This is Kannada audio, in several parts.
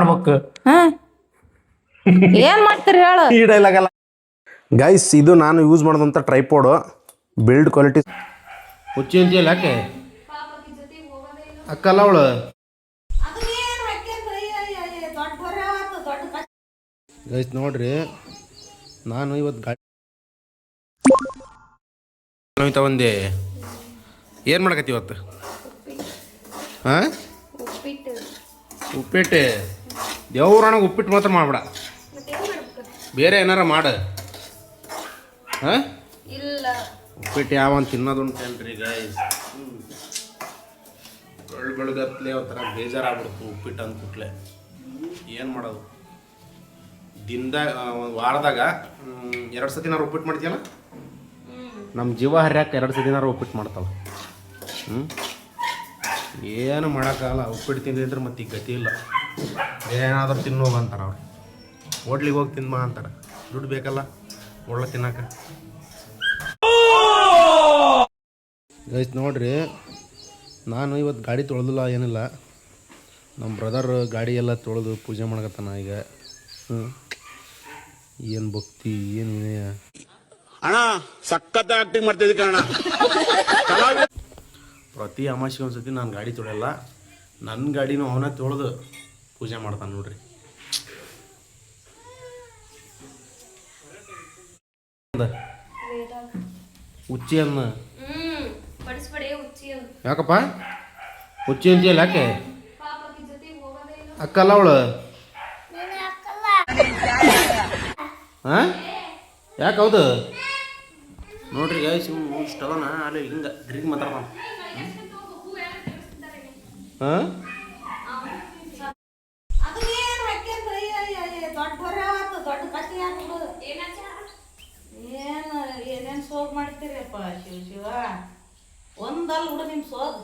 ಮಾಡ್ಬೇಕು ಏನ್ ಮಾಡ್ತೀರಿ ಹೇಳು ಈ ಡೈಲಾಗ್ ಅಲ್ಲ ಗೈಸ್. ಇದು ನಾನು ಯೂಸ್ ಮಾಡೋದಂಥ ಟ್ರೈಪೋಡು, ಬಿಲ್ಡ್ ಕ್ವಾಲಿಟಿ ಹುಚ್ಚಿ ಅಂತೀಯಲ್ಲ ಯಾಕೆ ಅಕ್ಕಲ್ಲ ಅವಳು. ಗೈಸ್ ನೋಡ್ರಿ, ನಾನು ಇವತ್ತು ಗಾಡಿ ತಗೊಂಡೆ. ಏನು ಮಾಡಕತ್ತಿ ಇವತ್ತು? ಹಾಂ, ಉಪ್ಪಿಟ್ಟು. ದೇವ್ರಣ ಉಪ್ಪಿಟ್ಟು ಮಾತ್ರ ಮಾಡ್ಬೇಡ, ಬೇರೆ ಏನಾರ ಮಾಡು. ಹಾಂ, ಇಲ್ಲ ಉಪ್ಪಿಟ್ಟು ಯಾವಂತ ತಿನ್ನೋದುಂಟೇನ್ರಿ ಗೈಸ್. ಬೆಳಗತ್ಲೆ ಒಂಥರ ಬೇಜಾರಾಗ್ಬಿಡ್ತು ಉಪ್ಪಿಟ್ಟು ಅಂದ್ಬಿಟ್ಲೆ. ಏನು ಮಾಡೋದು? ದಿನದಾಗ ವಾರದಾಗ 2 ಸತಿನಾರು ಉಪ್ಪಿಟ್ಟು ಮಾಡ್ತೀಯಲ್ಲ. ನಮ್ಮ ಜೀವ ಹರ್ಯಾಕ 2 ಸತಿನಾರು ಉಪ್ಪಿಟ್ಟು ಮಾಡ್ತಾವೆ. ಏನು ಮಾಡೋಕ್ಕಾಗಲ್ಲ. ಉಪ್ಪಿಟ್ಟು ತಿಂದಿದ್ರೆ ಮತ್ತೆ ಈಗ ಗತಿ ಇಲ್ಲ. ಏನಾದರೂ ತಿನ್ನೋಗ ಅಂತಾರೆ ಅವ್ರು. ಹೋಟ್ಲಿಗೆ ಹೋಗಿ ತಿನ್ಬಾ ಅಂತಾರೆ. ದುಡ್ಡು ಬೇಕಲ್ಲ ಒಳ್ಳೆ ತಿನ್ನಕ. ಗೈಸ್ ನೋಡ್ರಿ, ನಾನು ಇವತ್ತು ಗಾಡಿ ತೊಳೆದಿಲ್ಲ, ಏನಿಲ್ಲ. ನಮ್ಮ ಬ್ರದರ್ ಗಾಡಿ ಎಲ್ಲ ತೊಳೆದು ಪೂಜೆ ಮಾಡಕತ್ತಾನ ಈಗ. ಏನು ಭಕ್ತಿ, ಏನು ವಿನಯ ಅಣ್ಣ. ಸಖತ್ ಆಕ್ಟಿಂಗ್ ಮಾಡ್ತಿದ್ದೆ ಕಣ. ಪ್ರತಿ ಅಮಾವಾಸ್ಯೆ ಒಂದ್ಸತಿ ನಾನು ಗಾಡಿ ತೊಳೆಯಲ್ಲ. ನನ್ನ ಗಾಡಿನೂ ಅವನ ತೊಳೆದು ಪೂಜೆ ಮಾಡ್ತಾನೆ ನೋಡ್ರಿ. ಹುಚ್ಚಿ ಅನ್ನ ಯಾಕಪ್ಪ ಹುಚ್ಚಿ ಅಂತೀಯಲ್ಲ ಯಾಕೆ ಅಕ್ಕಲ್ಲ ಅವಳು. ಹಾಂ, ಯಾಕೆ ಹೌದು ನೋಡ್ರಿ ಗೈಸ್. ಇಷ್ಟವನ ಅಲ್ಲಿ ಹಿಂಗೆ ಡ್ರಿಂಕ್ ಮಾತಾಡ್ತಾನ. ಹಾಂ, ಏನೇನ್ ಸೋಗ್ ಮಾಡ್ತೀರಪ್ಪ ಶಿವ ಶಿವ. ಒಂದಲ್ಲ ಹುಡು ನಿಮ್ ಸೋಗ್.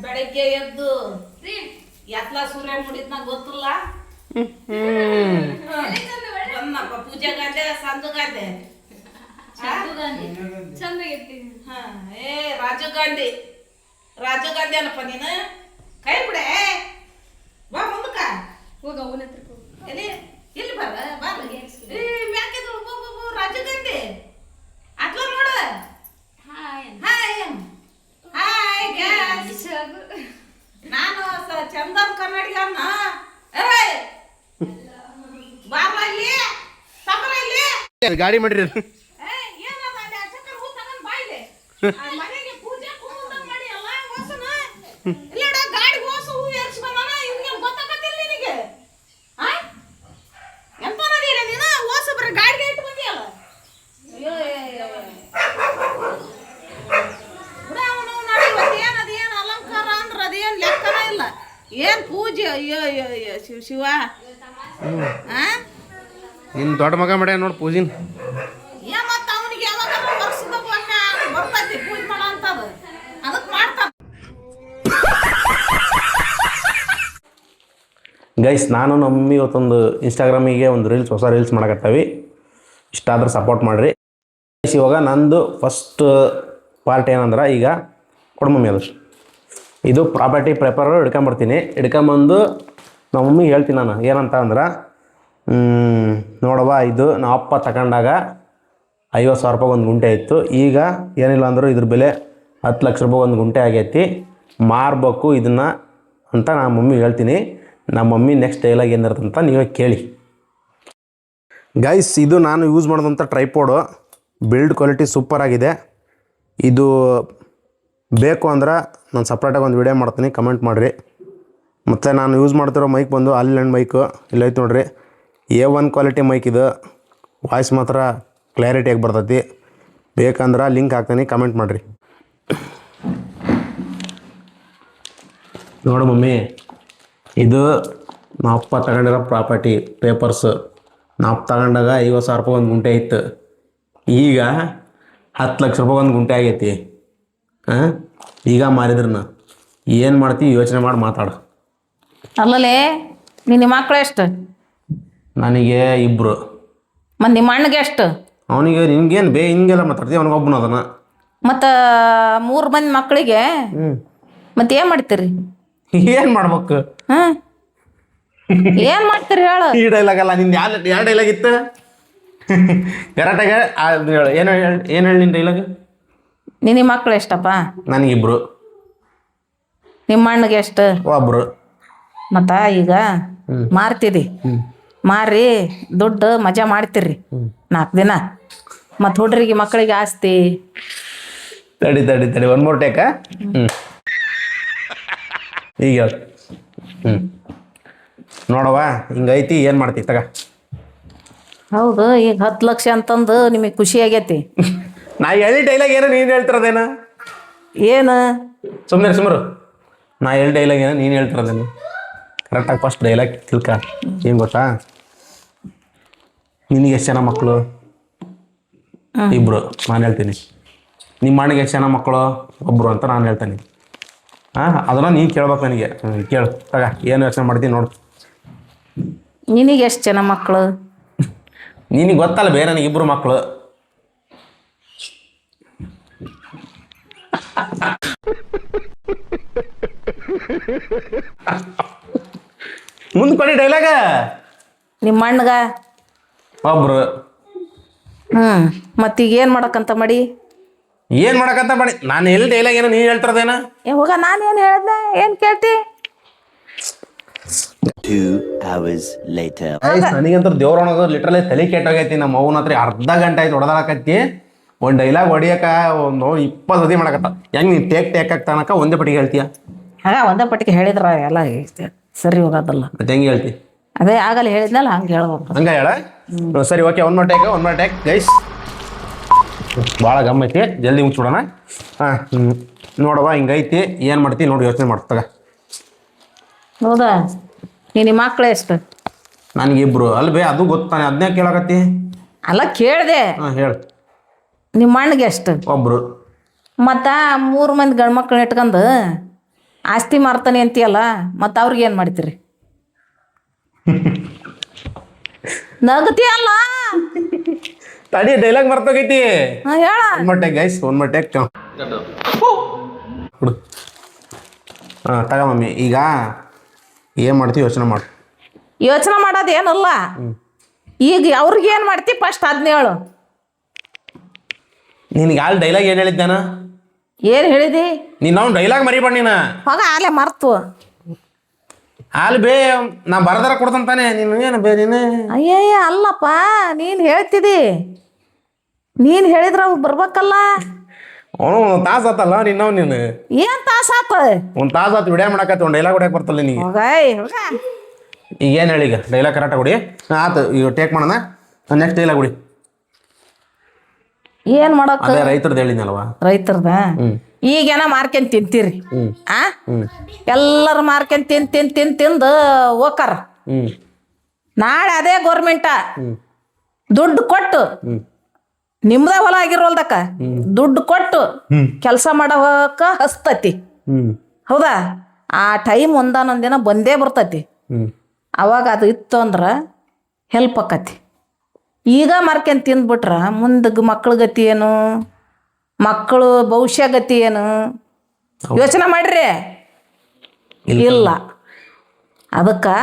ಬೆಳಗ್ಗೆ ಎದ್ದು ಎತ್ಲ ಸೂರ್ಯ ಮುಡಿದ್ನ ಗೊತ್ತಿಲ್ಲ. ಬಂದಪ್ಪ ಪೂಜೆಗಾದೆ ಸಂದುಗಾದೆ. ಏ ರಾಜೀವ್ ಗಾಂಧಿ, ರಾಜೀವ್ ಗಾಂಧಿ ಅಲ್ಲಪ್ಪ ನೀನು. ಕೈ ಬಿಡೆ, ಬಾ ಮುಂದಕ್ಕ ಹೋಗ. ಅವನ ಹತ್ರ ಎಲ್ಲಿ ಎಲ್ಲಿ ಬರ ಬಾರ. ಮ್ಯಾಕಿದ್ರು ರಾಜೀವ್ ಗಾಂಧಿ ಅತ್ಲ ನೋಡ. Hi hi gas. ನಾನು ಚಂದನ್ ಕನ್ನಡಿಗ ಅನ್ನ. ಬಾರ ಇಲ್ಲಿ ತಮರ ಇಲ್ಲಿ ಗಾಡಿ ಮಾಡಿರಿ. ಮನೆಗೆ ಪೂಜೆ ಮಾಡಿ ಎಲ್ಲ ಹೋಸನ ಇಲ್ಲ ಗಾಡಿ ಹೋಸ ಹೂ ಎರ್ಚ್ ಬಂದಾನ. ಇವ್ನಿಗೆ ಗೊತ್ತಾಗತ್ತಿಲ್ಲ ನಿನಗೆ. ಎಂತ ನದಿಯಲ್ಲ ನೀನು ಹೋಸ ಬರ ಗಾಡಿಗೆ ಇಟ್ಟು ಬಂದಿಯಲ್ಲ. ಅಯ್ಯೋ ಅದೇನು ಅಲಂಕಾರ ಅಂದ್ರೆ ಅದೇನು ಲೆಕ್ಕನ ಇಲ್ಲ. ಏನ್ ಪೂಜೆ. ಅಯ್ಯೋ ಅಯ್ಯೋ ಶಿವ ಶಿವ. ನಿನ್ನ ದೊಡ್ಡ ಮಗ ಮಾಡ್ಯ ನೋಡಿ ಪೂಜಿನ. ಮತ್ತ ಅವನಿಗೆ ಯಾವಾಗ ವರ್ಷದ ಬರ್ತೈತಿ ಪೂಜೆ ಮಾಡೋ ಅಂತದ, ಅದಕ್ಕೆ ಮಾಡ್ತಾನ. ಗೈಸ್, ನಾನು ನಮ್ಮ ಮಮ್ಮಿ ಇವತ್ತೊಂದು ಇನ್ಸ್ಟಾಗ್ರಾಮಿಗೆ ಒಂದು ಹೊಸ ರೀಲ್ಸ್ ಮಾಡಕತ್ತಾವಿ. ಇಷ್ಟ ಆದ್ರೆ ಸಪೋರ್ಟ್ ಮಾಡಿರಿ. ಇವಾಗ ನಂದು ಫಸ್ಟ್ ಪಾರ್ಟ್ ಏನಂದ್ರೆ, ಈಗ ಕೊಡು ಮಮ್ಮಿ ಅದು. ಇದು ಪ್ರಾಪರ್ಟಿ ಪೇಪರ್ ಹಿಡ್ಕೊಂಬರ್ತೀನಿ. ಹಿಡ್ಕೊಂಬಂದು ನಮ್ಮ ಮಮ್ಮಿಗೆ ಹೇಳ್ತೀನಿ ನಾನು ಏನಂತ ಅಂದ್ರೆ, ನೋಡವ್ವ ಇದು ನಮ್ಮ ಅಪ್ಪ ತಗೊಂಡಾಗ 50,000 ರೂಪಾಯಿ ಒಂದು ಗುಂಟೆ ಇತ್ತು. ಈಗ ಏನಿಲ್ಲ ಅಂದರೂ ಇದ್ರ ಬೆಲೆ 10 ಲಕ್ಷ ರೂಪಾಯಿ ಒಂದು ಗುಂಟೆ ಆಗೈತಿ. ಮಾರಬೇಕು ಇದನ್ನು ಅಂತ ನಾನು ಮಮ್ಮಿಗೆ ಹೇಳ್ತೀನಿ. ನಮ್ಮ ಮಮ್ಮಿ ನೆಕ್ಸ್ಟ್ ಡೈಲಾಗ್ ಏನಿರುತ್ತಂತ ನೀವೇ ಕೇಳಿ. ಗೈಸ್, ಇದು ನಾನು ಯೂಸ್ ಮಾಡೋದಂಥ ಟ್ರೈಪೋಡು, ಬಿಲ್ಡ್ ಕ್ವಾಲಿಟಿ ಸೂಪರಾಗಿದೆ. ಇದು ಬೇಕು ಅಂದ್ರೆ ನಾನು ಸಪ್ರೇಟಾಗಿ ಒಂದು ವಿಡಿಯೋ ಮಾಡ್ತೀನಿ, ಕಮೆಂಟ್ ಮಾಡಿರಿ. ಮತ್ತು ನಾನು ಯೂಸ್ ಮಾಡ್ತಿರೋ ಮೈಕ್ ಬಂದು ಆಲ್ಲ್ಯಾಂಡ್ ಮೈಕು, ಇಲ್ಲೈತೆ ನೋಡಿರಿ. A1 ಕ್ವಾಲಿಟಿ ಮೈಕ್ ಇದು. ವಾಯ್ಸ್ ಮಾತ್ರ ಕ್ಲಾರಿಟಿಯಾಗಿ ಬರ್ತೈತಿ. ಬೇಕಂದ್ರೆ ಲಿಂಕ್ ಹಾಕ್ತೀನಿ, ಕಮೆಂಟ್ ಮಾಡಿರಿ. ನೋಡು ಮಮ್ಮಿ, ಇದು ನಮ್ಮ ಅಪ್ಪ ತಗೊಂಡಿರೋ ಪ್ರಾಪರ್ಟಿ ಪೇಪರ್ಸು. ನಾವು ತಗೊಂಡಾಗ 50,000 ರೂಪಾಯಿ ಒಂದು ಗುಂಟೆ ಇತ್ತು. ಈಗ 10 ಲಕ್ಷ ರೂಪಾಯಿ ಒಂದು ಗುಂಟೆ ಆಗೈತಿ. ಈಗ ಮಾರಿದ್ರನ್ನ ಏನು ಮಾಡ್ತೀವಿ ಯೋಚನೆ ಮಾಡಿ ಮಾತಾಡು. ಅಲ್ಲಲೇ ನಿನ್ನ ಮಕ್ಕಳು ಎಷ್ಟು? ನನಗೆ 2. ಮತ್ತು ನಿಮ್ಮ ಅಣ್ಣಗೆ ಎಷ್ಟು? ಅವನಿಗೆ ನಿನ್ಗೇನು ಹಿಂಗೆಲ್ಲ ಮಾತಾಡ್ತೀವಿ. ಅವನಿಗೊಬ್ಬನ ಅದನ್ನು ಮತ್ತು 3 ಮಂದಿ ಮಕ್ಕಳಿಗೆ ಮತ್ತೆ ಏನು ಮಾಡ್ತೀರಿ? ಏನು ಮಾಡ್ಬೇಕು? ಹಾಂ ಏನು ಮಾಡ್ತೀರಿ ಹೇಳು? ಈ ಡೈಲಾಗ್ ಅಲ್ಲ ನಿಂದು ಯಾವ ಡೈಲಾಗ್ ಇತ್ತು ಕರೆಕ್ಟಾಗ ಏನು ಹೇಳಿ ನಿನ್ನ ಡೈಲಾಗ್? ನಿನ್ನ ಮಕ್ಳು ಎಷ್ಟಪ್ಪ? ನನಗಿಬ್ರು. ನಿಮ್ಮ ಅಣ್ಣಗೆ ಎಷ್ಟು? ಒಬ್ರು. ಮತ್ತು ಈಗ ಮಾರ್ತೀರಿ, ಮಾರಿ ದುಡ್ಡು ಮಜಾ ಮಾಡ್ತೀರಿ 4 ದಿನ. ಮತ್ತು ಹುಡ್ರಿಗೆ ಮಕ್ಕಳಿಗೆ ಆಸ್ತಿ. ತಡಿ 1 more ಟೇಕ. ಈಗ ನೋಡವ ಹಿಂಗೈತಿ, ಏನು ಮಾಡ್ತಿ ತಗ. ಹೌದು, ಈಗ 10 ಲಕ್ಷ ಅಂತಂದು ನಿಮಗೆ ಖುಷಿ ಆಗೈತಿ. ನಾ ಹೇಳಿ ಡೈಲಾಗ್ ಏನೋ ನೀನು ಹೇಳ್ತಿರೋದೇನ? ಏನು ಸುಮ್ಮರು ನಾ ಹೇಳಿ ಡೈಲಾಗ್ ಏನೋ ನೀನು ಹೇಳ್ತಿರೋದೇನು? ಕರೆಕ್ಟಾಗಿ ಫಸ್ಟ್ ಡೈಲಾಗ್ ತಿಳ್ಕ. ಏನು ಗೊತ್ತಾ, ನಿನಗೆ ಎಷ್ಟು ಜನ ಮಕ್ಕಳು? ಇಬ್ಬರು. ನಾನು ಹೇಳ್ತೀನಿ. ನಿಮ್ಮ ಅಣ್ಣಗೆ ಎಷ್ಟು ಜನ ಮಕ್ಕಳು? ಒಬ್ಬರು ಅಂತ ನಾನು ಹೇಳ್ತೀನಿ. ಅದನ್ನು ನೀನು ಕೇಳ್ಬೇಕು ನನಗೆ. ಕೇಳು ತಗ, ಏನು ಯೋಚನೆ ಮಾಡ್ತೀನಿ ನೋಡು. ನಿನಗೆ ಎಷ್ಟು ಜನ ಮಕ್ಕಳು? ನಿನಗೆ ಗೊತ್ತಲ್ಲ ಬೇರೆ, ನನಗೆ 2 ಮಕ್ಕಳು. ಮುಂದೆ ಕೊಡಿ ಡೈಲಾಗ. ನಿಮ್ಮ ಅಣ್ಣಗ ಒಬ್ರು. ಮತ್ತೀಗ ಏನು ಮಾಡಕ್ಕಂತ ಮಾಡಿ? ಏನು ಮಾಡಕಂತ ಮಾಡಿ? ನಾನು ಎಲ್ಲಿ ಡೈಲಾಗ್ ಏನೋ ನೀನು ಹೇಳ್ತಿರೋದೇನ? ಹೋಗ, ನಾನು ಏನು ಹೇಳ್ದೆ? ಏನು ಕೇಳ್ತಿ? 2 hours later. ನನಗಂತೂ ದೇವ್ರೊಣಗ ಲಿಟ್ರಲಿ ತಲೆ ಕೆಟ್ಟೋಗೈತಿ. ನಮ್ಮ ಅವ್ವನ ಹತ್ರ ಅರ್ಧ ಗಂಟೆ ಆಯ್ತು ಹೊಡೆದಾಕತ್ತಿ. ಒಂದು ಡೈಲಾಗ್ ಹೊಡಿಯಕ ಒಂದು 20 ಸತಿ ಮಾಡಕತ್ತ. ಹೆಂಗೆ ನೀನು ಟೇಕ್ ಆಗ್ತಾನಕ ಒಂದೇ ಪಟ್ಟಿಗೆ ಹೇಳ್ತೀಯ? ಒಂದೇ ಪಟ್ಟಿಗೆ ಹೇಳಿದ್ರ ಎಲ್ಲ ಸರಿ ಹೋಗೋದಲ್ಲ. ಮತ್ತೆ ಹೆಂಗೆ ಹೇಳ್ತಿ? ಅದೇ ಆಗಲ್ಲ ಹೇಳಿದ್ನಲ್ಲ, ಹಂಗೆ ಹೇಳ್ಬೇಕು. ಹಂಗೆ ಹೇಳ. ಸರಿ, ಓಕೆ. 1 more take guys. ಭಾಳ ಗಮ್ಮ ಐತಿ, ಜಲ್ದಿ ಮುಚ್ಚಿಬಿಡೋಣ. ನೋಡವ ಹಿಂಗೈತಿ, ಏನು ಮಾಡ್ತಿ ನೋಡಿ, ಯೋಚನೆ ಮಾಡ್ತಾಗ. ಹೌದಾ? ನಿಮ್ಮ ಮಕ್ಳು ಎಷ್ಟು? ನನಗಿಬ್ರು. ಅಲ್ವೇ, ಅದು ಗೊತ್ತಾನೆ, ಅದನ್ನೇ ಕೇಳಕತ್ತಿ. ಅಲ್ಲ ಕೇಳಿದೆ. ಹೇಳು. ನಿಮ್ಮ ಅಣ್ಣಗೆ ಎಷ್ಟು? ಒಬ್ರು. ಮತ್ತು 3 ಮಂದಿ ಗಂಡು ಮಕ್ಳನ್ನ ಇಟ್ಕೊಂಡು ಆಸ್ತಿ ಮಾರ್ತಾನೆ ಅಂತೀಯಲ್ಲ, ಮತ್ತು ಅವ್ರಿಗೆ ಏನು ಮಾಡ್ತೀರಿ? ನಗತಿಯಲ್ಲ. ತಡಿ, ಡೈಲಾಗ್ ಮರ್ತೋಗೈತಿ. ಹೇಳ. 1 more take guys, 1 more take. ಹುಡು. ತಗ ಮಮ್ಮಿ, ಈಗ ಏನು ಮಾಡ್ತೀವಿ ಯೋಚನೆ ಮಾಡು. ಯೋಚನೆ ಮಾಡೋದು ಏನಲ್ಲ. ಈಗ ಅವ್ರಿಗೆ ಏನು ಮಾಡ್ತಿ ಫಸ್ಟ್ ಅದನ್ನ ಹೇಳು. ನಿನಗೆ ಅಲ್ಲಿ ಡೈಲಾಗ್ ಏನು ಹೇಳಿದ್ದಾನ? ಏನು ಹೇಳಿದಿ? ನೀನು ಅವ್ನು ಡೈಲಾಗ್ ಮರಿಬೇಡ ನೀನು. ಹೋಗ, ಆಲೆ ಮರ್ತು. ಅಲ್ಲಿ ಬೇ ನಾ ಬರದಾರ ಕೊಡ್ತಂತಾನೆ. ನೀನು ಏನು ಬೇ ನೀನು? ಅಯ್ಯಯ್ಯ ಅಲ್ಲಪ್ಪ, ನೀನು ಹೇಳ್ತಿದಿ. ನೀನು ಹೇಳಿದ್ರೆ ಅವು ಬರ್ಬೇಕಲ್ಲ. ಅವನು 1 ತಾಸು ಆತಲ್ಲ ನೀನು. ಏನು ತಾಸಾತ? 1 ತಾಸು ಆತು ವಿಡಿಯೋ ಮಾಡಕತ್ತಿ. ಒಂದು ಡೈಲಾಗ್ ಹೊಡ್ಯಕ್ಕೆ ಬರ್ತಲ್ಲ ನಿನಗೆ. ಹೋಗ. ಈಗ ಏನು ಹೇಳಿ? ಈಗ ಡೈಲಾಗ್ ಕರೆಕ್ಟಾಗಿ ಹೊಡಿ. ಆತು, ಈಗ ಟೇಕ್ ಮಾಡೋಣ. ನೆಕ್ಸ್ಟ್ ಡೈಲಾಗ್ ಹೊಡಿ. ಏನು ಮಾಡೋಕೆ? ಅದೇ ರೈತರದ್ದು ಹೇಳಿದ್ನಲ್ವ? ರೈತರದ ಈಗೇನ ಮಾರ್ಕೊಂಡ್ ತಿಂತೀರಿ. ಎಲ್ಲರೂ ಮಾರ್ಕೊಂಡ್ ತಿಂದು ಹೋಕಾರ. ನಾಳೆ ಅದೇ ಗೌರ್ಮೆಂಟ ದುಡ್ಡು ಕೊಟ್ಟು, ನಿಮ್ದ ಹೊಲ ಆಗಿರೋಲ್ದಕ್ಕ ದುಡ್ಡು ಕೊಟ್ಟು ಕೆಲಸ ಮಾಡೋಕ ಹಸ್ತತಿ. ಹೌದಾ? ಆ ಟೈಮ್ ಒಂದಾನೊಂದು ದಿನ ಬಂದೇ ಬರ್ತತಿ. ಅವಾಗ ಅದು ಇತ್ತು ಅಂದ್ರೆ ಹೆಲ್ಪ್ ಆಕತಿ. ಈಗ ಮಾರ್ಕೊಂಡ್ ತಿಂದ್ಬಿಟ್ರ ಮುಂದೆ ಮಕ್ಳ ಗತಿ ಏನು? ಮಕ್ಕಳು ಭವಿಷ್ಯ ಗತಿ ಏನು? ಯೋಚನೆ ಮಾಡ್ರಿ. ಇಲ್ಲ. ಅದಕ್ಕೆ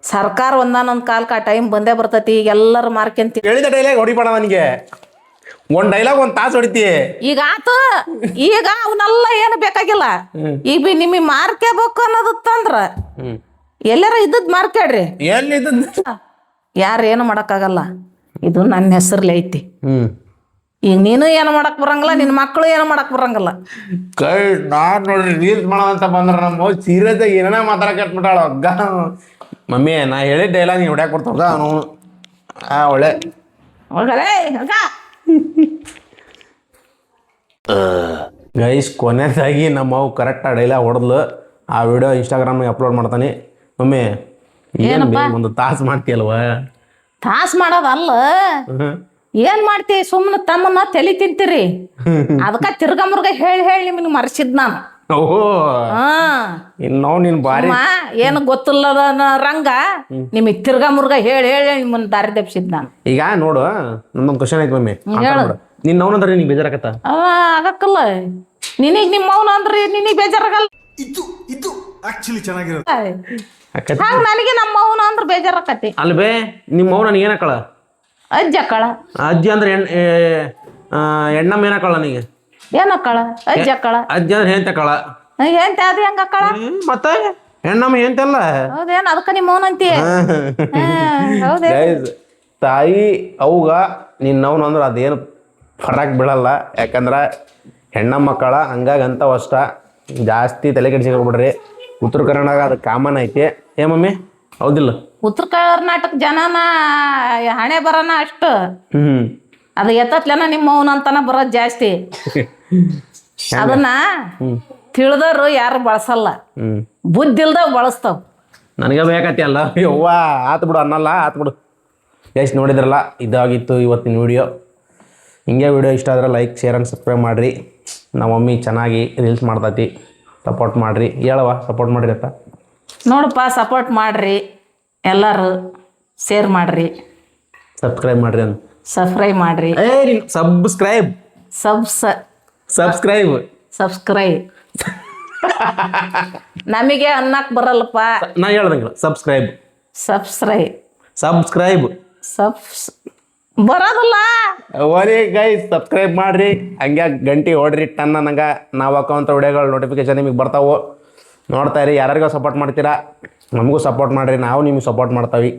ಸರ್ಕಾರ ಒಂದಾನೊಂದು ಕಾಲಕ್ಕೆ ಆ ಟೈಮ್ ಬಂದೇ ಬರ್ತೈತಿ. ಈಗ ಎಲ್ಲರೂ ಮಾರ್ಕೊಂತ ಹೇಳಿದ ಡೈಲಾಗ್ ಹೊಡಿಬೇಡ ನನಗೆ. 1 ಡೈಲಾಗ್ 1 ತಾಸು ಹೊಡಿತಿ. ಈಗ ಆತು. ಈಗ ಅವನ್ನೆಲ್ಲ ಏನು ಬೇಕಾಗಿಲ್ಲ. ಈಗ ಬಿ ನಿಮಗೆ ಮಾರ್ಕೋಬೇಕು ಅನ್ನೋದತ್ತಂದ್ರ ಎಲ್ಲಾರ ಇದ್ದದ್ ಮಾರ್ಕ್ಯಾಡ್ರಿ. ಎಲ್ಲಿದ್ದ? ಯಾರು ಏನು ಮಾಡೋಕ್ಕಾಗಲ್ಲ. ಇದು ನನ್ನ ಹೆಸರಲ್ಲಿ ಐತಿ. ಈಗ ನೀನು ಏನು ಮಾಡಕ್ ಬರಂಗಿಲ್ಲ, ನಿನ್ನ ಮಕ್ಕಳು ಏನು ಮಾಡಕ್ ಬರಂಗಿಲ್ಲ. ಕೈ ನಾನು ನೋಡ್ರಿ ರೀಲ್ಸ್ ಮಾಡೋದಂತ ಬಂದ್ರೆ ನಮ್ಮ ಸೀರಿಯಸ್ ಆಗಿ ಏನೇನ ಮಾತಾಡಕಟ್ಬಿಟ್ಟಾಳ. ಮಮ್ಮಿ, ನಾ ಹೇಳಿದ ಡೈಲಾಗ್ ನೀವು ಹೊಡ್ಯಾಕ ಕೊಡ್ತಾವ ಅವನು. ಒಳ್ಳೆ ಗೈಸ್, ಕೊನೆಯದಾಗಿ ನಮ್ಮವು ಕರೆಕ್ಟಾಗಿ ಡೈಲಾಗ್ ಹೊಡೆದ್ಲು. ಆ ವಿಡಿಯೋ ಇನ್ಸ್ಟಾಗ್ರಾಮ್ಗೆ ಅಪ್ಲೋಡ್ ಮಾಡ್ತಾನೆ. ಮಮ್ಮಿ, ಏನು 1 ತಾಸು ಮಾಡ್ತೀಯಲ್ವ? ತಾಸು ಮಾಡೋದಲ್ಲ. ಏನ್ ಮಾಡ್ತಿ? ಸುಮ್ಮನೆ ತಮ್ಮನ್ನ ತಲೆ ತಿಂತೀರಿ. ಅದಕ್ಕೆ ತಿರ್ಗಾ ಮುರ್ಗ ಹೇಳಿ ನಿಮಗೆ ಮರ್ಸಿದ್ ನಾನು. ಓಹೋ, ಇನ್ನೋ ನೀನು ಬಾರಿ ಏನು ಗೊತ್ತಿಲ್ಲದ ರಂಗ ನಿಮಗೆ ತಿರ್ಗಾ ಮುರ್ಗ ಹೇಳಿ ನಿಮ್ಮನ್ನ ದಾರಿ ದಪ್ಸಿದ್ ನಾನು. ಈಗ ನೋಡು, ನನ್ನೊಂದು ಕ್ವಶನ್ ಐತಿ ಮಮ್ಮಿ. ನಿನ್ನ ಅವನಂದ್ರೆ ನಿನಗೆ ಬೇಜಾರಾಕತ್ತ ಆಗಕ್ಕಲ್ಲ ನಿನಗ್ ನಿಮ್ಮ ಅವನ ಅಂದ್ರಿ ನಿನಗ್ ಬೇಜಾರಾಗಲ್ಲ ಇದು ಆಕ್ಚುಲಿ ಚೆನ್ನಾಗಿರೋದು. ಅಕ್ಕ ಹಂಗ ನನಗೆ ನಮ್ಮ ಅವನ ಅಂದ್ರೆ ಬೇಜಾರಾಕತಿ ಅಲ್ವೇ ನಿಮ್ಮ ಅವ್ವ ನನಗೆ ಏನಕ್ಕಳ ಅಜ್ಜಕ್ಕಳ ಅಜ್ಜಿ ಅಂದ್ರೆ ಎಣ್ಣಮ್ಮ ಏನಕ್ಕಳ ನನಗೆ ಏನಕ್ಕಳ ಅಜ್ಜಕ್ಕಳ ಅಜ್ಜಿ ಅಂದ್ರೆ ಏನ್ ತಕ್ಕಳ ಎಂತ ಅದು ಹೆಂಗ ಅಕ್ಕಳ ಮತ್ತೆ ಹೆಣ್ಣಮ್ಮ ಏಂತಲ್ಲ ಹೌದೇನ್ ಅದಕ್ಕ ನಿಮ್ಮ ಅವನ ಅಂತೀಯ ಹೌದೇ ಗೈಸ್ ತಾಯಿ ಅವ್ಗ ನಿನ್ನವನು ಅಂದ್ರೆ ಅದೇನು ಫರಕ್ ಬೀಳಲ್ಲ ಯಾಕಂದ್ರೆ ಹೆಣ್ಣ ಮಕ್ಕಳ ಹಂಗಾಗಂತ ಅಷ್ಟ ಜಾಸ್ತಿ ತಲೆ ಕೆಡಿಸ್ಕೊಬಿಡ್ರಿ ಉತ್ತರ ಕರ್ನಾಟಕ ಅದು ಕಾಮನ್ ಐತಿ ಏ ಮಮ್ಮಿ ಹೌದಿಲ್ಲ ಉತ್ತರ ಕರ್ನಾಟಕ ಜನನ ಹಣೆ ಬರನ ಅಷ್ಟು ಅದು ಎತ್ತತ್ಲೆನ ನಿಮ್ಮ ಅವನ ಅಂತಾನ ಬರೋದ್ ಜಾಸ್ತಿ ಅದನ್ನ ತಿಳಿದವ್ರು ಯಾರು ಬಳಸಲ್ಲ ಬುದ್ಧಿ ಇಲ್ದವ್ ಬಳಸ್ತಾವ್ ನನಗೆ ಬೇಕತಿ ಅಲ್ಲ ಯವ್ವ ಆತು ಬಿಡು ಅನ್ನಲ್ಲ ಆತು ಬಿಡು ಎಷ್ಟು ನೋಡಿದ್ರಲ್ಲ ಇದಾಗಿತ್ತು ಇವತ್ತಿನ ವಿಡಿಯೋ ಹಿಂಗೆ ವಿಡಿಯೋ ಇಷ್ಟ ಆದರೆ ಲೈಕ್ ಶೇರ್ ಆ್ಯಂಡ್ ಸಬ್ಸ್ಕ್ರೈಬ್ ಮಾಡಿರಿ ನಮ್ಮ ಮಮ್ಮಿ ಚೆನ್ನಾಗಿ ರೀಲ್ಸ್ ಮಾಡ್ತೈತಿ ಸಪೋರ್ಟ್ ಮಾಡಿರಿ ಹೇಳವ ಸಪೋರ್ಟ್ ಮಾಡಿರಿ ಅಂತ ನೋಡಪ್ಪ ಸಪೋರ್ಟ್ ಮಾಡ್ರಿ ಎಲ್ಲರೂ ಶೇರ್ ಮಾಡ್ರಿ ಸಬ್ಸ್ಕ್ರೈಬ್ ಮಾಡಿರಿ ಅಂತ ಸಬ್ಸ್ಕ್ರೈಬ್ ಮಾಡ್ರಿ ಸಬ್ಸ್ಕ್ರೈಬ್ ಸಬ್ಸ್ಕ್ರೈಬ್ ಸಬ್ಸ್ಕ್ರೈಬ್ ನಮಗೆ ಅನ್ನಕ್ ಬರಲ್ಲಪ್ಪ ನಾ ಹೇಳ್ದಂಗಿಲ್ಲ ಸಬ್ಸ್ಕ್ರೈಬ್ ಸಬ್ಸ್ಕ್ರೈಬ್ ಸಬ್ಸ್ಕ್ರೈಬ್ ಬರೋದಿಲ್ಲ ಓರಿ ಗೈಸ್ ಸಬ್ಸ್ಕ್ರೈಬ್ ಮಾಡಿರಿ ಹಂಗೆ ಗಂಟೆ ಹೊಡ್ರಿ ಟನ್ ನಂಗೆ ನಾವು ಹಾಕೋಂಥ ವಿಡಿಯೋಗಳು ನೋಟಿಫಿಕೇಶನ್ ನಿಮಗೆ ಬರ್ತಾವೆ ನೋಡ್ತಾ ಇರಿ ಯಾರ್ಯಾರಿಗೋ ಸಪೋರ್ಟ್ ಮಾಡ್ತೀರಾ ನಮಗೂ ಸಪೋರ್ಟ್ ಮಾಡಿರಿ ನಾವು ನಿಮಗೆ ಸಪೋರ್ಟ್ ಮಾಡ್ತಾವೆ